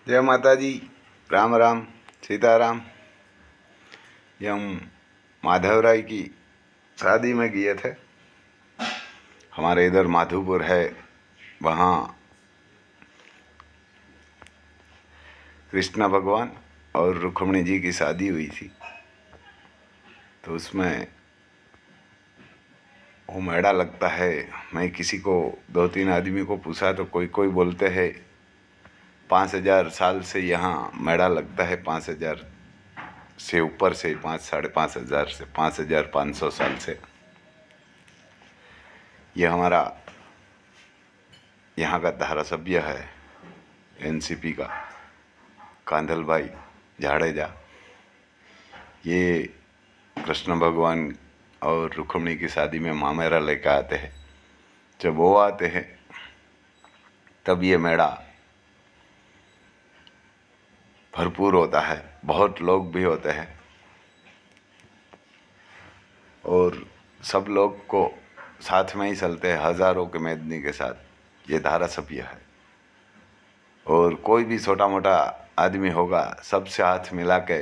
जय माता जी। राम राम सीताराम। ये हम माधव राय की शादी में गए थे। हमारे इधर माधोपुर है, वहाँ कृष्ण भगवान और रुक्मिणी जी की शादी हुई थी। तो उसमें वो मेला लगता है। मैं किसी को 2-3 आदमी को पूछा तो कोई कोई बोलते हैं 5,000 साल से यहाँ मेला लगता है। 5,000 से ऊपर से 5-5,500 से 5,500 साल से। ये हमारा यहाँ का धारासभ्य है एनसीपी का कांधल भाई जाडेजा। ये कृष्ण भगवान और रुक्मिणी की शादी में मामेरा लेकर आते हैं। जब वो आते हैं तब ये मेला भरपूर होता है, बहुत लोग भी होते हैं और सब लोग को साथ में ही चलते हैं, हज़ारों के मेदनी के साथ। ये धारासभ्य है और कोई भी छोटा मोटा आदमी होगा सबसे हाथ मिला के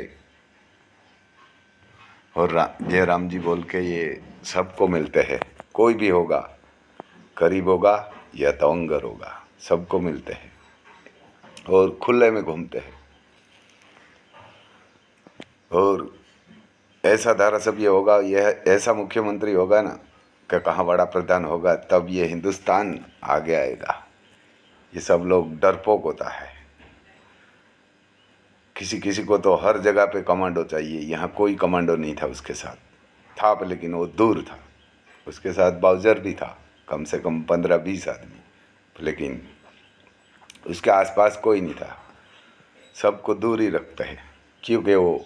और जय राम जी बोल के ये सबको मिलते हैं। कोई भी होगा, गरीब होगा या तवंगर होगा, सबको मिलते हैं और खुले में घूमते हैं। और ऐसा धारासभ्य होगा, यह ऐसा मुख्यमंत्री होगा ना कि कहाँ बड़ा प्रधान होगा, तब ये हिंदुस्तान आगे आएगा। ये सब लोग डरपोक होता है। किसी किसी को तो हर जगह पे कमांडो चाहिए। यहाँ कोई कमांडो नहीं था उसके साथ, था लेकिन वो दूर था। उसके साथ बाउजर भी था, कम से कम 15-20 आदमी, लेकिन उसके आसपास कोई नहीं था। सबको दूर ही रखते हैं क्योंकि वो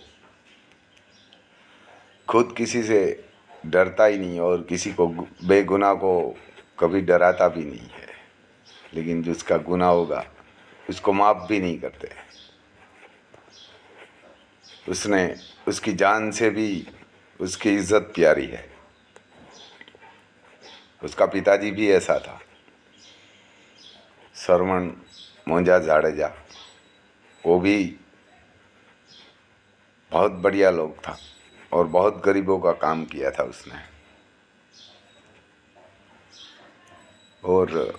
खुद किसी से डरता ही नहीं और किसी को बेगुनाह को कभी डराता भी नहीं है। लेकिन जिसका गुनाह होगा उसको माफ़ भी नहीं करते। उसने उसकी जान से भी उसकी इज्जत प्यारी है। उसका पिताजी भी ऐसा था, श्रवण मोंजा जाडेजा। वो भी बहुत बढ़िया लोग था और बहुत गरीबों का काम किया था उसने। और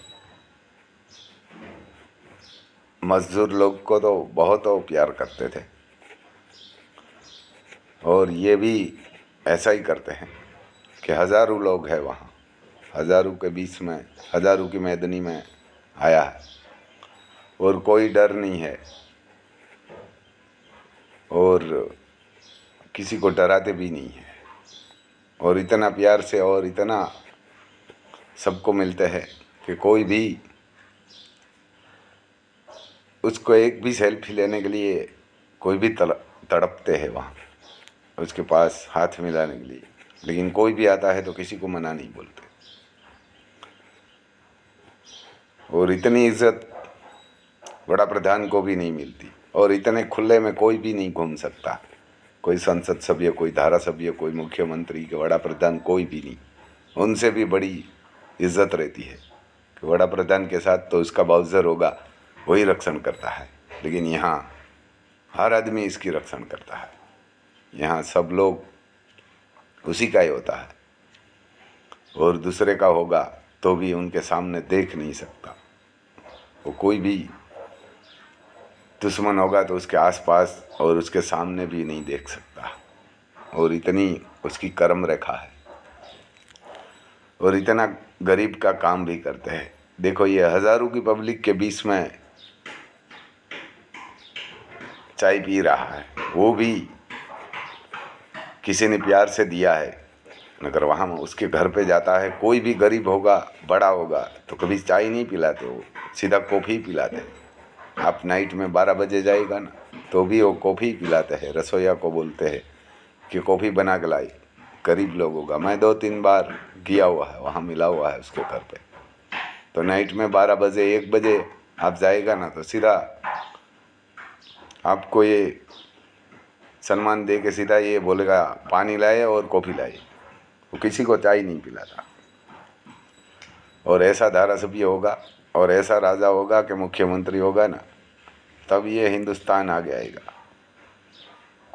मजदूर लोग को तो बहुत प्यार करते थे और ये भी ऐसा ही करते हैं कि हज़ारों लोग हैं वहाँ, हज़ारों के बीच में, हज़ारों की मैदानी में आया है और कोई डर नहीं है और किसी को डराते भी नहीं है। और इतना प्यार से और इतना सबको मिलते हैं कि कोई भी उसको एक भी सेल्फी लेने के लिए कोई भी तड़पते हैं वहाँ उसके पास हाथ मिलाने के लिए। लेकिन कोई भी आता है तो किसी को मना नहीं बोलते। और इतनी इज्जत बड़ा प्रधान को भी नहीं मिलती और इतने खुले में कोई भी नहीं घूम सकता। कोई संसद सभ्य, कोई धारासभ्य, कोई मुख्यमंत्री के बड़ा प्रधान, कोई भी नहीं। उनसे भी बड़ी इज्जत रहती है कि बड़ा प्रधान के साथ तो उसका बाउजर होगा, वही रक्षण करता है। लेकिन यहाँ हर आदमी इसकी रक्षण करता है। यहाँ सब लोग उसी का ही होता है और दूसरे का होगा तो भी उनके सामने देख नहीं सकता। वो कोई भी दुश्मन होगा तो उसके आसपास और उसके सामने भी नहीं देख सकता। और इतनी उसकी कर्म रेखा है और इतना गरीब का काम भी करते हैं। देखो, ये हज़ारों की पब्लिक के बीच में चाय पी रहा है, वो भी किसी ने प्यार से दिया है। अगर वहाँ उसके घर पे जाता है, कोई भी गरीब होगा, बड़ा होगा, तो कभी चाय नहीं पिलाते, वो सीधा कॉफ़ी पिलाते हैं। आप नाइट में 12 बजे जाएगा ना तो भी वो कॉफ़ी पिलाते हैं। रसोइया को बोलते हैं कि कॉफ़ी बना के लाई, गरीब लोगों का। मैं 2-3 बार गया हुआ है, वहाँ मिला हुआ है उसके घर पे। तो नाइट में 12 बजे 1 बजे आप जाएगा ना तो सीधा आपको ये सम्मान दे के सीधा ये बोलेगा पानी लाए और कॉफ़ी लाए। वो किसी को चाय नहीं पिलाता। और ऐसा धारासभ्य होगा और ऐसा राजा होगा कि मुख्यमंत्री होगा ना, तब ये हिंदुस्तान आगे आएगा।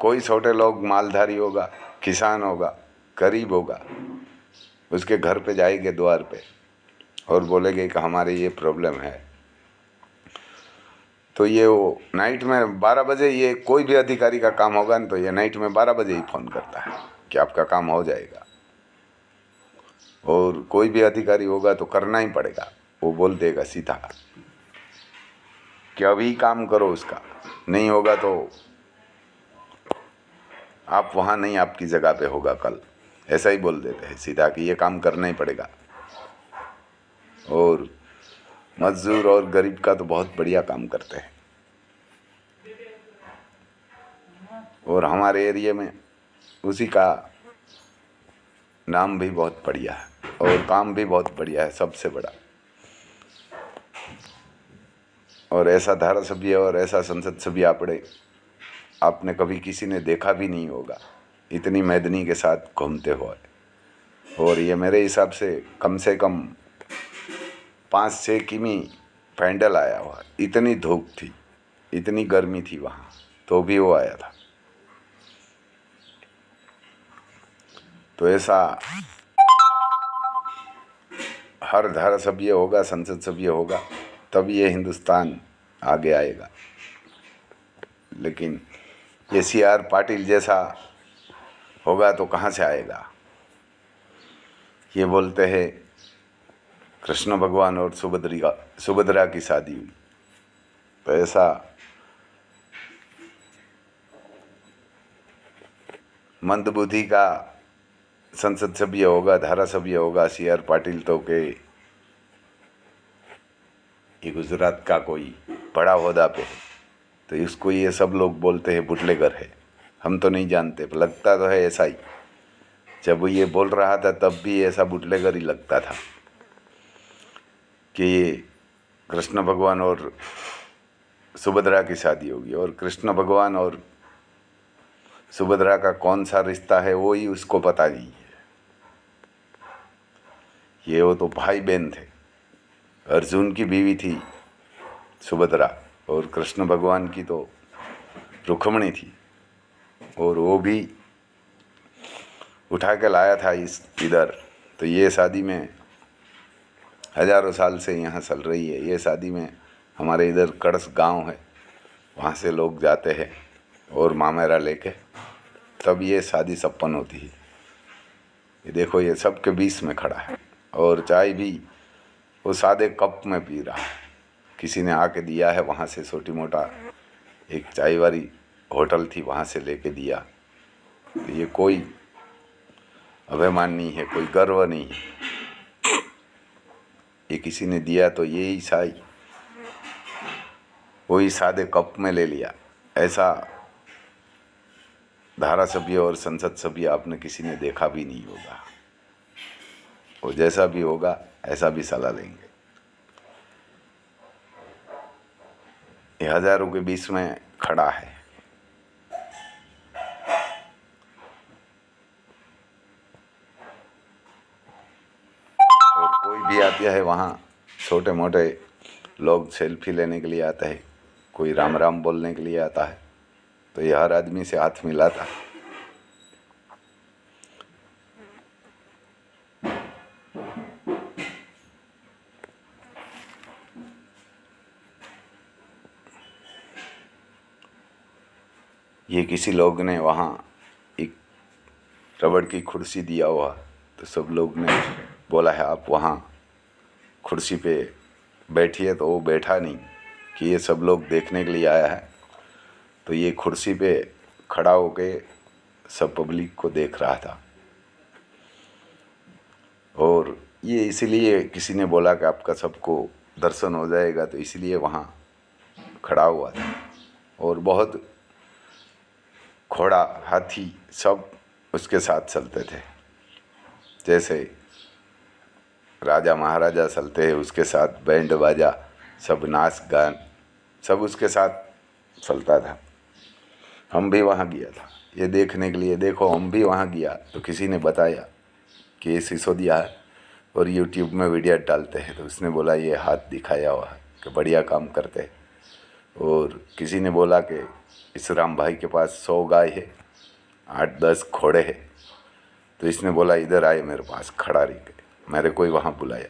कोई छोटे लोग, मालधारी होगा, किसान होगा, गरीब होगा, उसके घर पे जाएंगे, द्वार पे, और बोलेंगे कि हमारे ये प्रॉब्लम है, तो ये वो नाइट में 12 बजे, ये कोई भी अधिकारी का काम होगा ना, तो ये नाइट में 12 बजे ही फ़ोन करता है कि आपका काम हो जाएगा। और कोई भी अधिकारी होगा तो करना ही पड़ेगा, वो बोल देगा सीधा कि अभी काम करो, उसका नहीं होगा तो आप वहाँ नहीं, आपकी जगह पे होगा कल, ऐसा ही बोल देते हैं सीधा कि ये काम करना ही पड़ेगा। और मजदूर और गरीब का तो बहुत बढ़िया काम करते हैं। और हमारे एरिया में उसी का नाम भी बहुत बढ़िया है और काम भी बहुत बढ़िया है, सबसे बड़ा। और ऐसा धारासभ्य और ऐसा संसद सभ्य आपने कभी किसी ने देखा भी नहीं होगा, इतनी मैदनी के साथ घूमते हुए। और ये मेरे हिसाब से कम 5-6 किमी पैंडल आया हुआ। इतनी धूप थी, इतनी गर्मी थी वहाँ, तो भी वो आया था। तो ऐसा हर धारासभ्य होगा, संसद सभ्य होगा, तब ये हिंदुस्तान आगे आएगा। लेकिन ये CR पाटिल जैसा होगा तो कहाँ से आएगा। ये बोलते हैं कृष्ण भगवान और सुभद्रा की शादी हुई, तो ऐसा मंदबुद्धि का संसद सभ्य होगा, धारासभ्य होगा CR पाटिल, तो के ये गुजरात का कोई बड़ा ओहदा पे है, तो इसको ये सब लोग बोलते हैं बुटलेगर है। हम तो नहीं जानते, पर लगता तो है ऐसा ही। जब वो ये बोल रहा था तब भी ऐसा बुटलेगर ही लगता था कि ये कृष्ण भगवान और सुभद्रा की शादी होगी, और कृष्ण भगवान और सुभद्रा का कौन सा रिश्ता है वो ही उसको पता नहीं है। ये वो तो भाई बहन थे। अर्जुन की बीवी थी सुभद्रा, और कृष्ण भगवान की तो रुक्मिणी थी, और वो भी उठा के लाया था इधर। तो ये शादी में हजारों साल से यहाँ चल रही है। ये शादी में हमारे इधर कड़स गांव है, वहाँ से लोग जाते हैं और मामेरा लेके, तब ये शादी संपन्न होती है। ये देखो, ये सबके बीच में खड़ा है, और चाय भी वो सादे कप में पी रहा है। किसी ने आके दिया है वहाँ से, छोटी मोटा एक चाय वाली होटल थी, वहाँ से लेके दिया। तो ये कोई अभिमान नहीं है, कोई गर्व नहीं है। ये किसी ने दिया तो यही चाय वही सादे कप में ले लिया। ऐसा धारासभ्य और संसद सभ्य आपने किसी ने देखा भी नहीं होगा। वो जैसा भी होगा ऐसा भी सलाह लेंगे। ये हजारों के बीच में खड़ा है। और कोई भी आता है वहाँ, छोटे मोटे लोग सेल्फी लेने के लिए आता है, कोई राम राम बोलने के लिए आता है, तो ये हर आदमी से हाथ मिलाता है। ये किसी लोग ने वहाँ एक रबड़ की कुर्सी दिया हुआ, तो सब लोग ने बोला है आप वहाँ कुर्सी पे बैठिए, तो वो बैठा नहीं कि ये सब लोग देखने के लिए आया है। तो ये कुर्सी पे खड़ा होके सब पब्लिक को देख रहा था। और ये इसीलिए किसी ने बोला कि आपका सबको दर्शन हो जाएगा, तो इसलिए वहाँ खड़ा हुआ था। और बहुत घोड़ा, हाथी सब उसके साथ चलते थे, जैसे राजा महाराजा चलते हैं उसके साथ, बैंड बाजा सब, नाच गान सब उसके साथ चलता था। हम भी वहाँ गया था ये देखने के लिए। देखो, हम भी वहाँ गया तो किसी ने बताया कि ये सिसोदिया है और यूट्यूब में वीडियो डालते हैं, तो उसने बोला ये हाथ दिखाया हुआ है कि बढ़िया काम करते हैं। और किसी ने बोला कि इस राम भाई के पास 100 गाय है, 8-10 घोड़े हैं। तो इसने बोला इधर आए मेरे पास, खड़ा रह गए, मेरे को ही वहाँ बुलाया।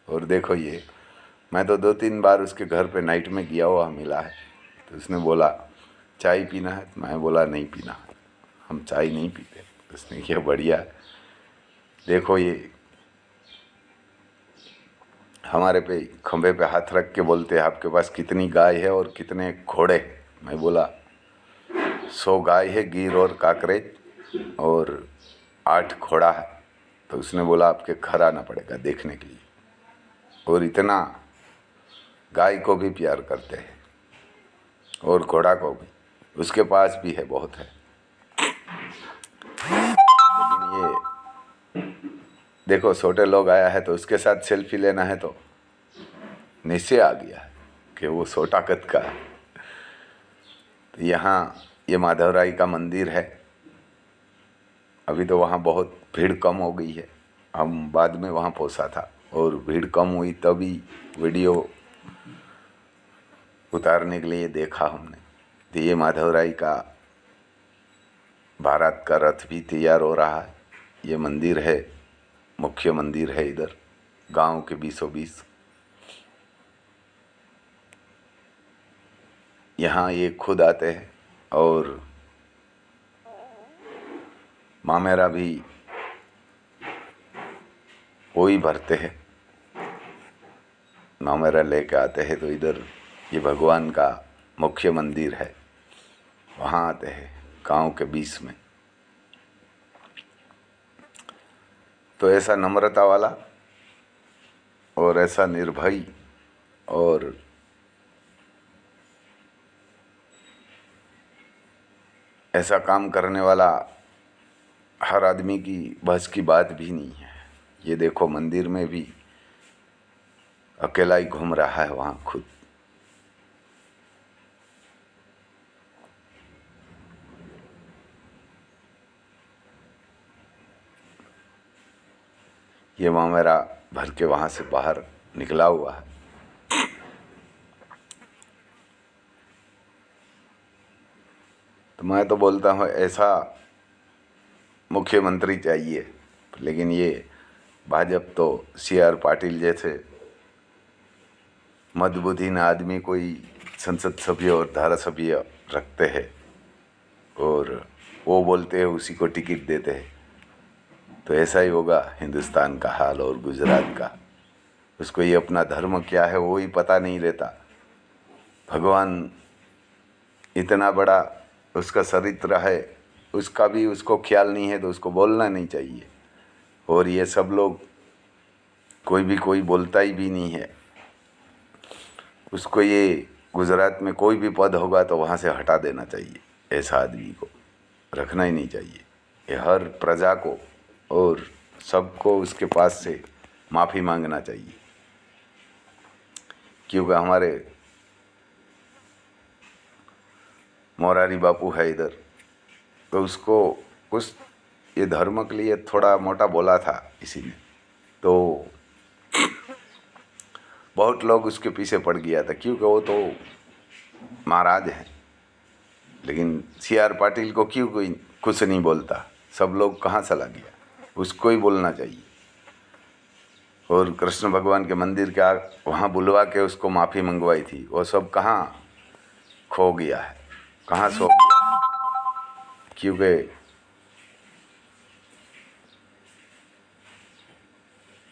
और देखो ये, मैं तो 2-3 बार उसके घर पे नाइट में गया हुआ, मिला है। तो उसने बोला चाय पीना है, तो मैं बोला नहीं पीना है, हम चाय नहीं पीते। तो उसने किया बढ़िया, देखो ये हमारे पे खंभे पे हाथ रख के बोलते हैं आपके पास कितनी गाय है और कितने घोड़े। मैं बोला 100 गाय है गिर और काकरेज और 8 घोड़ा है। तो उसने बोला आपके घर आना पड़ेगा देखने के लिए। और इतना गाय को भी प्यार करते हैं और घोड़ा को भी, उसके पास भी है, बहुत है। लेकिन ये देखो छोटे लोग आया है तो उसके साथ सेल्फी लेना है तो निश्चय आ गया है कि वो छोटा कद का है। तो यहाँ ये माधवराय का मंदिर है। अभी तो वहाँ बहुत भीड़ कम हो गई है, हम बाद में वहाँ पहुँचा था और भीड़ कम हुई तभी वीडियो उतारने के लिए देखा हमने। तो ये माधवराय का भारत का रथ भी तैयार हो रहा है। ये मंदिर है, मुख्य मंदिर है इधर गांव के बीचों बीच। यहाँ ये खुद आते हैं और मामेरा भी वही भरते हैं, मामेरा लेके आते हैं। तो इधर ये भगवान का मुख्य मंदिर है, वहाँ आते हैं गांव के बीच में। तो ऐसा नम्रता वाला और ऐसा निर्भय और ऐसा काम करने वाला हर आदमी की बस की बात भी नहीं है। ये देखो मंदिर में भी अकेला ही घूम रहा है वहाँ खुद। ये मामेरा भर के वहाँ से बाहर निकला हुआ है। तो मैं तो बोलता हूँ ऐसा मुख्यमंत्री चाहिए, लेकिन ये भाजपा तो CR पाटिल जैसे मदबुद्धिन आदमी कोई संसद सभ्य और धारासभ्य रखते हैं और वो बोलते हैं उसी को टिकट देते हैं। तो ऐसा ही होगा हिंदुस्तान का हाल और गुजरात का। उसको ये अपना धर्म क्या है वो ही पता नहीं रहता। भगवान इतना बड़ा उसका चरित्र है, उसका भी उसको ख्याल नहीं है, तो उसको बोलना नहीं चाहिए। और ये सब लोग कोई बोलता ही भी नहीं है उसको। ये गुजरात में कोई भी पद होगा तो वहाँ से हटा देना चाहिए, ऐसा आदमी को रखना ही नहीं चाहिए। ये हर प्रजा को और सबको उसके पास से माफ़ी मांगना चाहिए, क्योंकि हमारे मोरारी बापू है इधर, तो उसको कुछ ये धर्म के लिए थोड़ा मोटा बोला था इसी ने, तो बहुत लोग उसके पीछे पड़ गया था, क्योंकि वो तो महाराज है। लेकिन CR पाटिल को क्यों कोई कुछ नहीं बोलता, सब लोग कहाँ चला गया, उसको ही बोलना चाहिए। और कृष्ण भगवान के मंदिर के वहाँ बुलवा के उसको माफ़ी मंगवाई थी, वो सब कहाँ खो गया है, कहाँ सो गया है। क्योंकि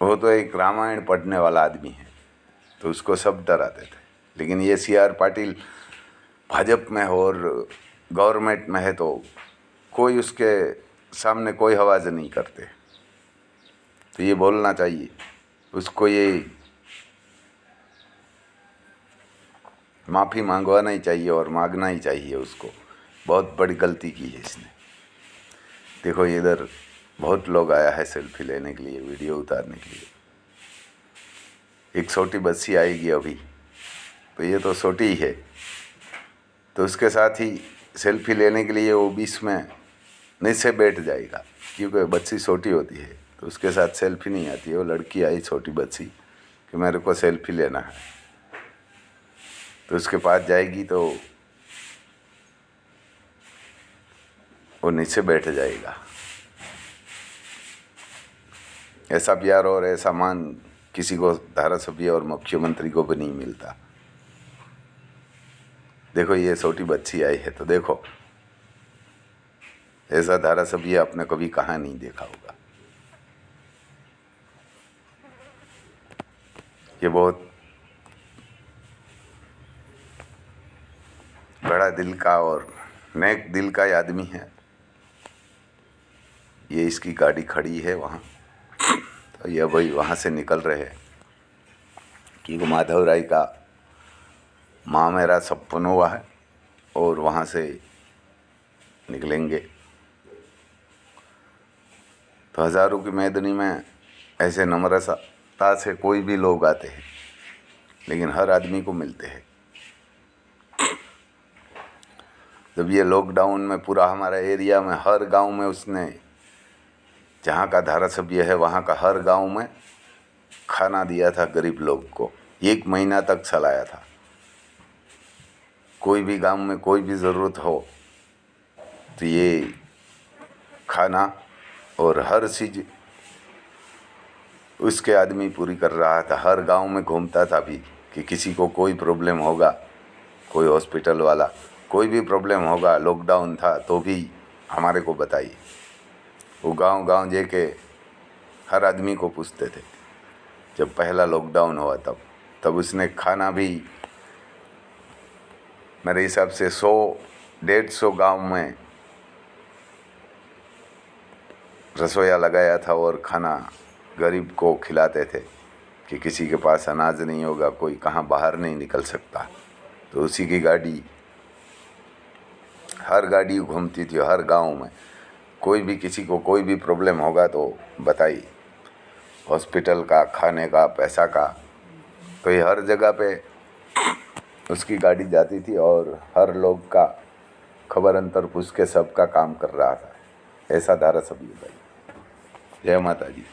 वो तो एक रामायण पढ़ने वाला आदमी है, तो उसको सब डराते थे। लेकिन ये CR पाटिल भाजपा में और गवर्नमेंट में है, तो कोई उसके सामने कोई आवाज़ नहीं करते। तो ये बोलना चाहिए उसको, ये माफ़ी मांगवाना ही चाहिए और मांगना ही चाहिए उसको। बहुत बड़ी गलती की है इसने। देखो इधर बहुत लोग आया है सेल्फी लेने के लिए, वीडियो उतारने के लिए। एक छोटी बच्ची आएगी अभी, तो ये तो छोटी ही है, तो उसके साथ ही सेल्फी लेने के लिए वो बीच में नीचे बैठ जाएगा, क्योंकि बच्ची छोटी होती है तो उसके साथ सेल्फी नहीं आती है। वो लड़की आई छोटी बच्ची कि मेरे को सेल्फी लेना है, तो उसके पास जाएगी तो वो नीचे बैठ जाएगा। ऐसा प्यार और ऐसा मान किसी को धारासभ्य और मुख्यमंत्री को भी नहीं मिलता। देखो ये छोटी बच्ची आई है तो देखो, ऐसा धारासभ्य आपने कभी कहाँ नहीं देखा होगा। ये बहुत बड़ा दिल का और नेक दिल का ये आदमी है। ये इसकी गाड़ी खड़ी है वहाँ, तो ये भाई वहाँ से निकल रहे हैं कि वो माधव राय का माँ मेरा सपन हुआ है और वहाँ से निकलेंगे। तो हज़ारों की मैदानी में ऐसे नम्रता से कोई भी लोग आते हैं, लेकिन हर आदमी को मिलते हैं। जब ये लॉकडाउन में पूरा हमारा एरिया में हर गांव में उसने, जहाँ का धारासभ्य है वहाँ का हर गांव में खाना दिया था गरीब लोग को, 1 महीना तक चलाया था। कोई भी गांव में कोई भी ज़रूरत हो तो ये खाना और हर चीज़ उसके आदमी पूरी कर रहा था। हर गांव में घूमता था भी कि किसी को कोई प्रॉब्लम होगा, कोई हॉस्पिटल वाला कोई भी प्रॉब्लम होगा, लॉकडाउन था तो भी हमारे को बताइए। वो गांव गांव जाके हर आदमी को पूछते थे। जब पहला लॉकडाउन हुआ तब उसने खाना भी मेरे हिसाब से 100-150 गांव में रसोईया लगाया था और खाना गरीब को खिलाते थे कि किसी के पास अनाज नहीं होगा, कोई कहाँ बाहर नहीं निकल सकता। तो उसी की गाड़ी, हर गाड़ी घूमती थी हर गांव में। कोई भी किसी को कोई भी प्रॉब्लम होगा तो बताइए, हॉस्पिटल का, खाने का, पैसा का, तो ये हर जगह पे उसकी गाड़ी जाती थी और हर लोग का खबर अंतर पूछ के सबका काम कर रहा था। ऐसा धारासभ्य भाई। जय माता जी।